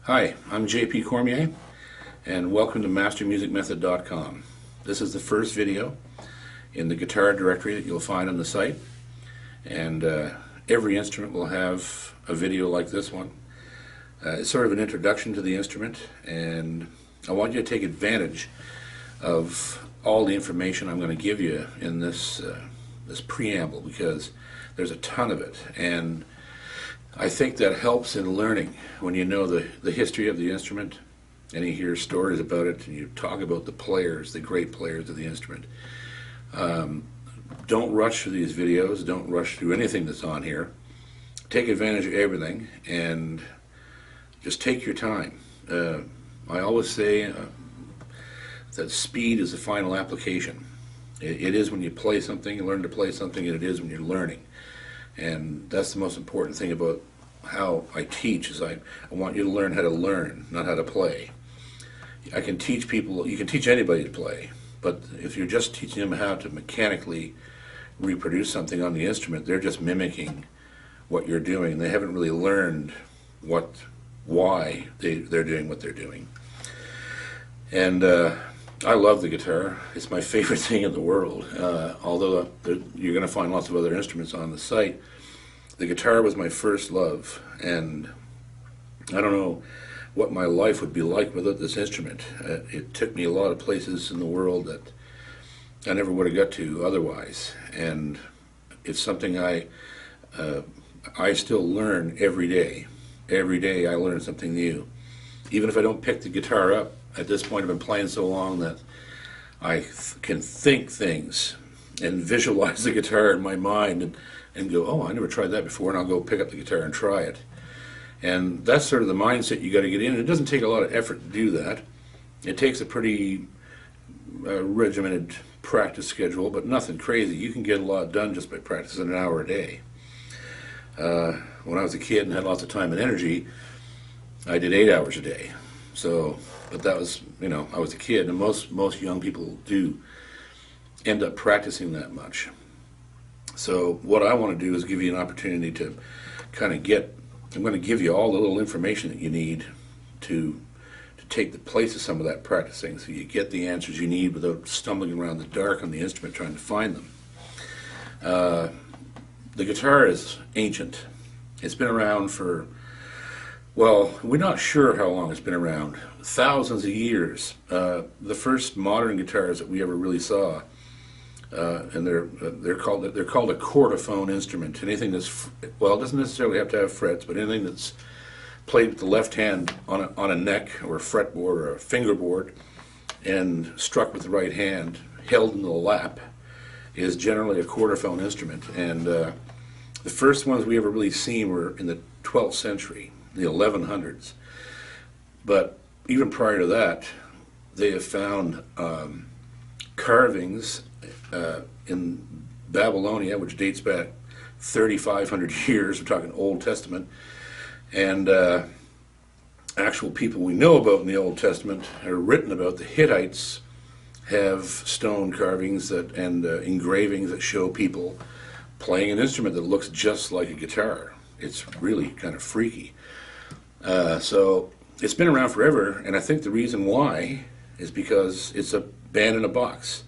Hi, I'm JP Cormier, and welcome to MasterMusicMethod.com. This is the first video in the guitar directory that you'll find on the site, and every instrument will have a video like this one. It's sort of an introduction to the instrument, and I want you to take advantage of all the information I'm going to give you in this preamble, because there's a ton of it, and I think that helps in learning when you know the history of the instrument and you hear stories about it and you talk about the players, the great players of the instrument. Don't rush through these videos, don't rush through anything that's on here. Take advantage of everything and just take your time. I always say that speed is the final application. It is when you play something, you learn to play something, and it is when you're learning. And that's the most important thing about how I teach, is I want you to learn how to learn, not how to play. I can teach people, you can teach anybody to play, but if you're just teaching them how to mechanically reproduce something on the instrument, they're just mimicking what you're doing. They haven't really learned why they're doing what they're doing. And I love the guitar. It's my favorite thing in the world. Although you're going to find lots of other instruments on the site, the guitar was my first love, and I don't know what my life would be like without this instrument. It took me a lot of places in the world that I never would have got to otherwise, and it's something I still learn every day. Every day I learn something new. Even if I don't pick the guitar up, at this point I've been playing so long that I can think things and visualize the guitar in my mind and go, oh, I never tried that before, and I'll go pick up the guitar and try it. And that's sort of the mindset you got to get in. It doesn't take a lot of effort to do that. It takes a pretty regimented practice schedule, but nothing crazy. You can get a lot done just by practicing an hour a day. When I was a kid and had lots of time and energy, I did 8 hours a day. So, but that was, I was a kid, and most young people do end up practicing that much. So what I want to do is give you an opportunity to kind of I'm going to give you all the little information that you need to take the place of some of that practicing, so you get the answers you need without stumbling around the dark on the instrument trying to find them. The guitar is ancient. It's been around for, well, we're not sure how long it's been around. Thousands of years. The first modern guitars that we ever really saw, and they're called a chordophone instrument. Anything that's, well, it doesn't necessarily have to have frets, but anything that's played with the left hand on a neck or a fretboard or a fingerboard and struck with the right hand, held in the lap, is generally a chordophone instrument. And the first ones we ever really seen were in the 12th century, the 1100s. But even prior to that, they have found carvings in Babylonia, which dates back 3,500 years. We're talking Old Testament. And actual people we know about in the Old Testament are written about. The Hittites have stone carvings and engravings that show people playing an instrument that looks just like a guitar. It's really kind of freaky. So it's been around forever, and I think the reason why is because it's a band in a box.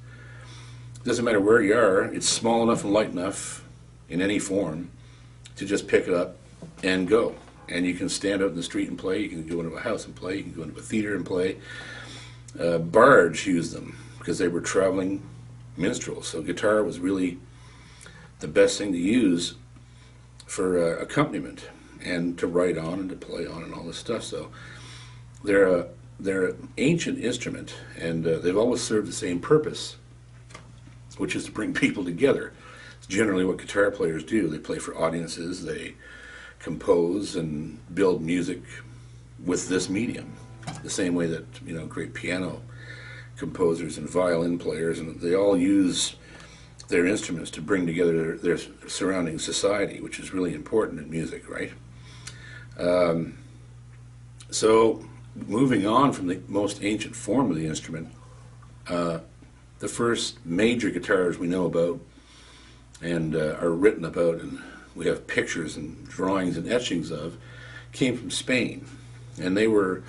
It doesn't matter where you are, it's small enough and light enough in any form to just pick it up and go. And you can stand out in the street and play, you can go into a house and play, you can go into a theater and play. Bards used them because they were traveling minstrels, so guitar was really the best thing to use for accompaniment and to write on and to play on and all this stuff. So they're an ancient instrument, and they've always served the same purpose, which is to bring people together. generally what guitar players do. They play for audiences, they compose and build music with this medium, the same way that, you know, great piano composers and violin players, and they all use their instruments to bring together their surrounding society, which is really important in music, right? So moving on from the most ancient form of the instrument, the first major guitars we know about and are written about, and we have pictures and drawings and etchings of, came from Spain. And they were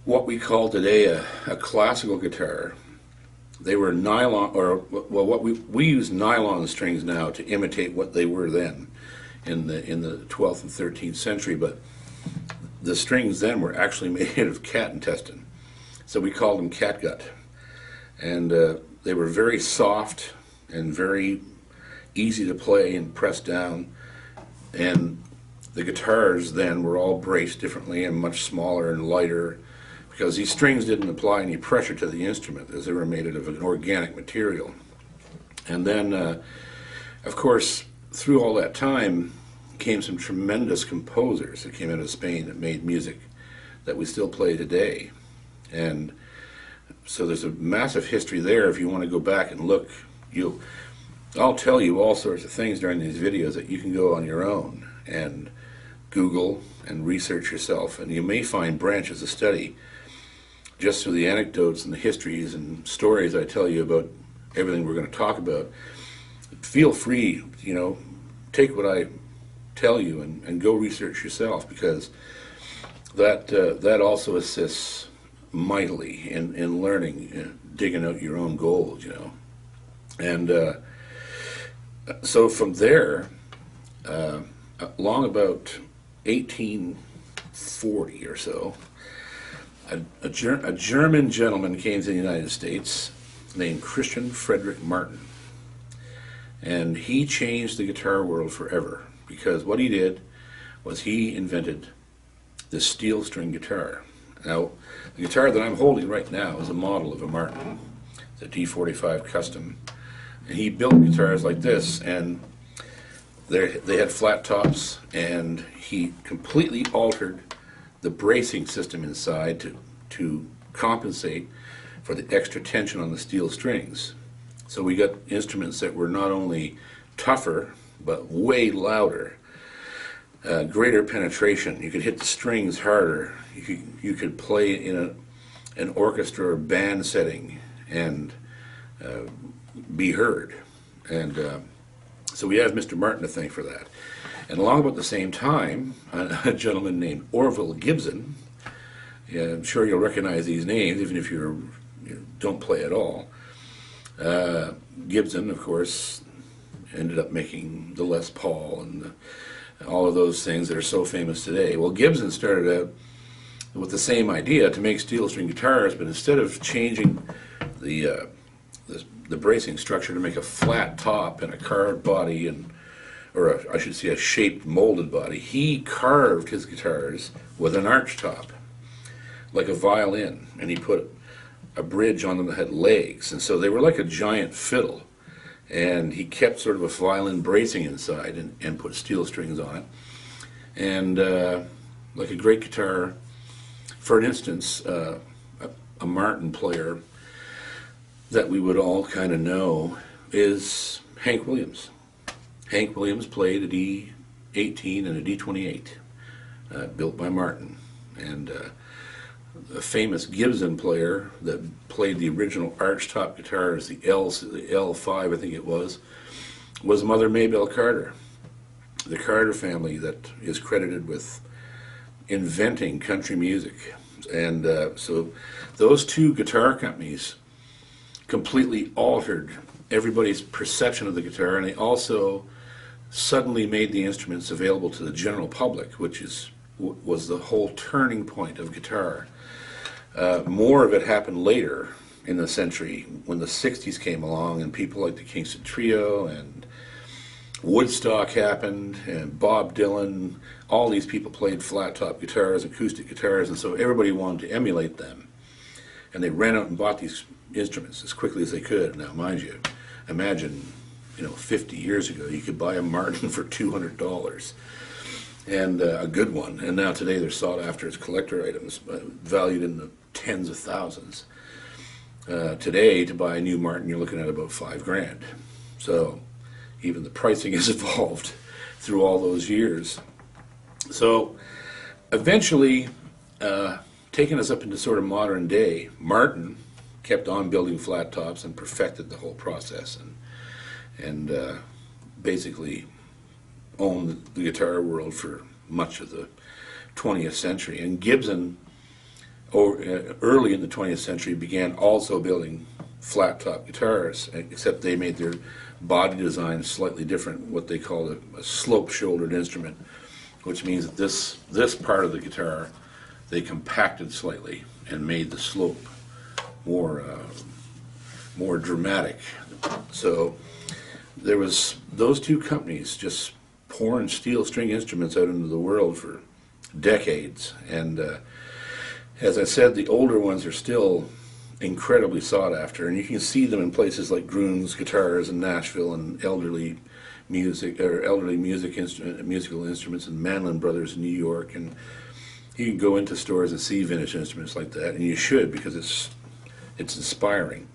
what we call today a classical guitar. They were nylon, or well, what we use nylon strings now to imitate what they were then in the 12th and 13th century, but the strings then were actually made of cat intestine, so we called them catgut. And they were very soft and very easy to play and press down, and the guitars then were all braced differently and much smaller and lighter, because these strings didn't apply any pressure to the instrument, as they were made out of an organic material. And then, of course, through all that time came some tremendous composers that came out of Spain that made music that we still play today. And so there's a massive history there. If you want to go back and look, I'll tell you all sorts of things during these videos that you can go on your own and Google and research yourself, and you may find branches of study just through the anecdotes and the histories and stories I tell you about everything we're going to talk about. Feel free, you know, take what I tell you and go research yourself, because that also assists mightily in learning, digging out your own gold, you know. And so from there, along about 1840 or so, a German gentleman came to the United States named Christian Frederick Martin. And he changed the guitar world forever, because what he did was he invented the steel string guitar. Now, the guitar that I'm holding right now is a model of a Martin. It's a D45 Custom. And he built guitars like this, and they had flat tops, and he completely altered the bracing system inside to compensate for the extra tension on the steel strings. So we got instruments that were not only tougher, but way louder, greater penetration. You could hit the strings harder. You could play in an orchestra or band setting and be heard. And so we have Mr. Martin to thank for that. And along about the same time, a gentleman named Orville Gibson, I'm sure you'll recognize these names even if you don't play at all. Gibson, of course, ended up making the Les Paul and all of those things that are so famous today. Well, Gibson started out with the same idea to make steel string guitars, but instead of changing the bracing structure to make a flat top and a carved body, I should say a shaped molded body, he carved his guitars with an arch top, like a violin, and he put a bridge on them that had legs, and so they were like a giant fiddle. And he kept sort of a violin bracing inside and put steel strings on it. And like a great guitar, for instance, a Martin player that we would all kind of know is Hank Williams. Hank Williams played a D18 and a D28, built by Martin. And a famous Gibson player that played the original archtop guitars, the L5 I think it was Mother Maybelle Carter. The Carter family that is credited with inventing country music. And so those two guitar companies completely altered everybody's perception of the guitar, and they also suddenly made the instruments available to the general public, which was the whole turning point of guitar. More of it happened later in the century when the 60s came along and people like the Kingston Trio and Woodstock happened and Bob Dylan. All these people played flat top guitars, acoustic guitars, and so everybody wanted to emulate them. And they ran out and bought these instruments as quickly as they could. Now, mind you, imagine 50 years ago, you could buy a Martin for $200, and a good one. And now today they're sought after as collector items, valued in the tens of thousands. Today, to buy a new Martin, you're looking at about $5,000. So even the pricing has evolved through all those years. So eventually, taking us up into sort of modern day, Martin kept on building flat tops and perfected the whole process, and basically owned the guitar world for much of the 20th century. And Gibson, early in the 20th century, began also building flat top guitars, except they made their body design slightly different, what they call a slope-shouldered instrument, which means that this part of the guitar they compacted slightly and made the slope more dramatic. So there was those two companies just pouring steel string instruments out into the world for decades, and as I said, the older ones are still incredibly sought after, and you can see them in places like Groon's Guitars in Nashville, and elderly musical instruments, and Manlin Brothers in New York, and you can go into stores and see vintage instruments like that, and you should, because it's inspiring.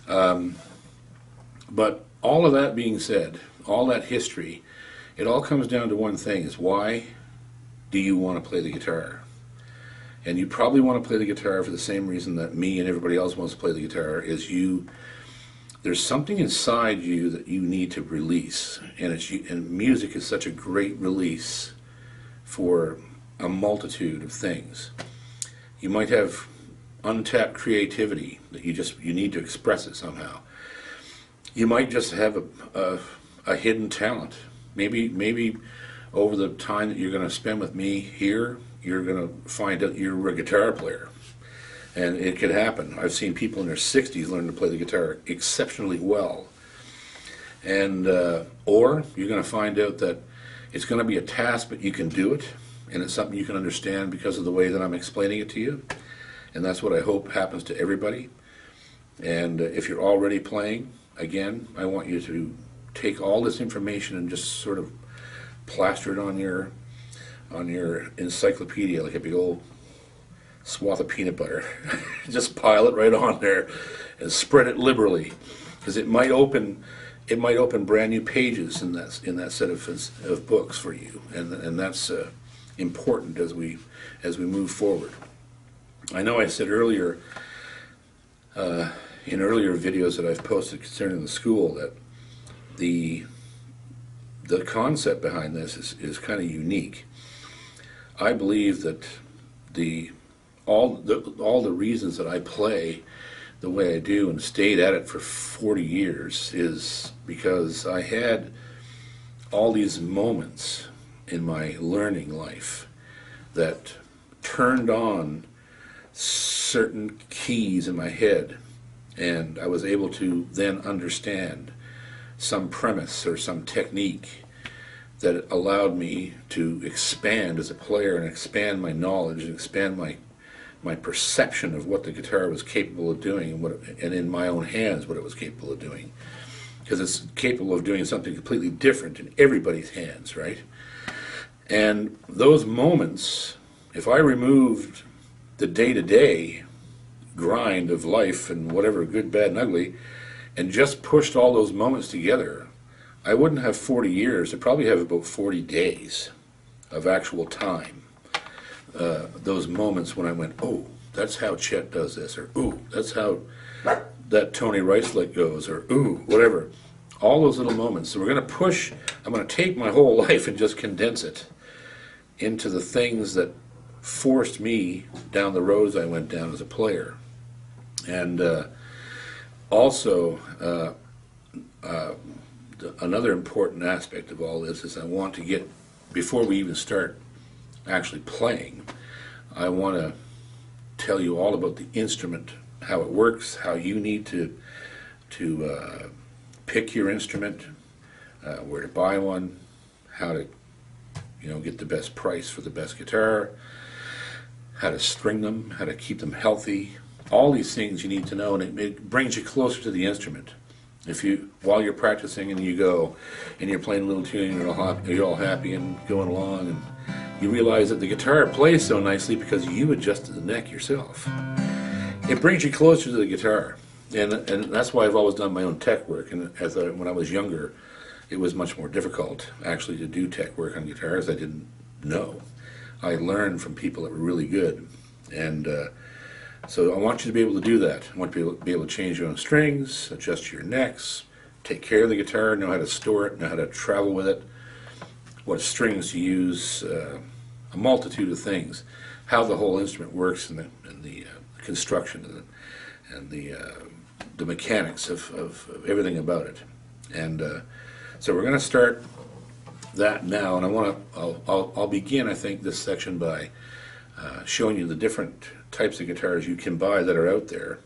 But all of that being said, all that history, it all comes down to one thing: is why do you want to play the guitar? And you probably want to play the guitar for the same reason that me and everybody else wants to play the guitar, is there's something inside you that you need to release, and music is such a great release for a multitude of things. You might have untapped creativity that you need to express it somehow. You might just have a hidden talent. Maybe over the time that you're going to spend with me here, you're going to find out you're a guitar player. And it could happen. I've seen people in their 60s learn to play the guitar exceptionally well. And or you're going to find out that it's going to be a task, but you can do it, and it's something you can understand because of the way that I'm explaining it to you. And that's what I hope happens to everybody. And if you're already playing, again, I want you to take all this information and just sort of plaster it on your encyclopedia like a big old swath of peanut butter. Just pile it right on there and spread it liberally, because it might open brand new pages in that set of books for you, and that's important as we move forward. I know I said earlier in earlier videos that I've posted concerning the school that the concept behind this is kind of unique. I believe that all the reasons that I play the way I do and stayed at it for 40 years is because I had all these moments in my learning life that turned on certain keys in my head, and I was able to then understand some premise or some technique that allowed me to expand as a player and expand my knowledge and expand my perception of what the guitar was capable of doing, and in my own hands what it was capable of doing, because it's capable of doing something completely different in everybody's hands, right? And those moments, if I removed the day-to-day grind of life and whatever good, bad, and ugly, and just pushed all those moments together, I wouldn't have 40 years. I'd probably have about 40 days of actual time. Those moments when I went, oh, that's how Chet does this, or ooh, that's how that Tony Rice lick goes, or ooh, whatever. All those little moments. So I'm going to take my whole life and just condense it into the things that forced me down the roads I went down as a player. And also, another important aspect of all this is I want to get, before we even start actually playing, I want to tell you all about the instrument, how it works, how you need to pick your instrument, where to buy one, how to get the best price for the best guitar, how to string them, how to keep them healthy. All these things you need to know, and it brings you closer to the instrument. If you, while you're practicing and you go and you're playing a little tune and you're all happy and going along, and you realize that the guitar plays so nicely because you adjusted the neck yourself. It brings you closer to the guitar, and that's why I've always done my own tech work. And when I was younger, it was much more difficult actually to do tech work on guitars. I didn't know. I learned from people that were really good, and so I want you to be able to do that. I want you to be able to change your own strings, adjust your necks, take care of the guitar, know how to store it, know how to travel with it, what strings to use, a multitude of things, how the whole instrument works, and the construction and the mechanics of everything about it. And so we're going to start that now, and I'll begin, I think, this section by showing you the different types of guitars you can buy that are out there,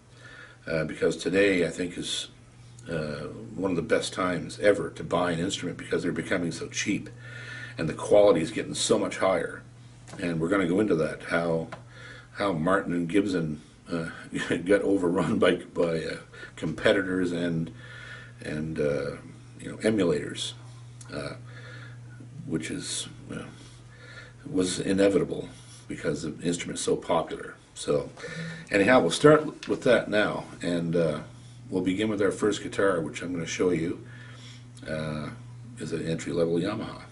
because today I think is one of the best times ever to buy an instrument, because they're becoming so cheap and the quality is getting so much higher. And we're going to go into that, how Martin and Gibson got overrun by competitors and emulators, which was inevitable because the instrument's so popular. So anyhow, we'll start with that now, and we'll begin with our first guitar, which I'm going to show you is an entry-level Yamaha.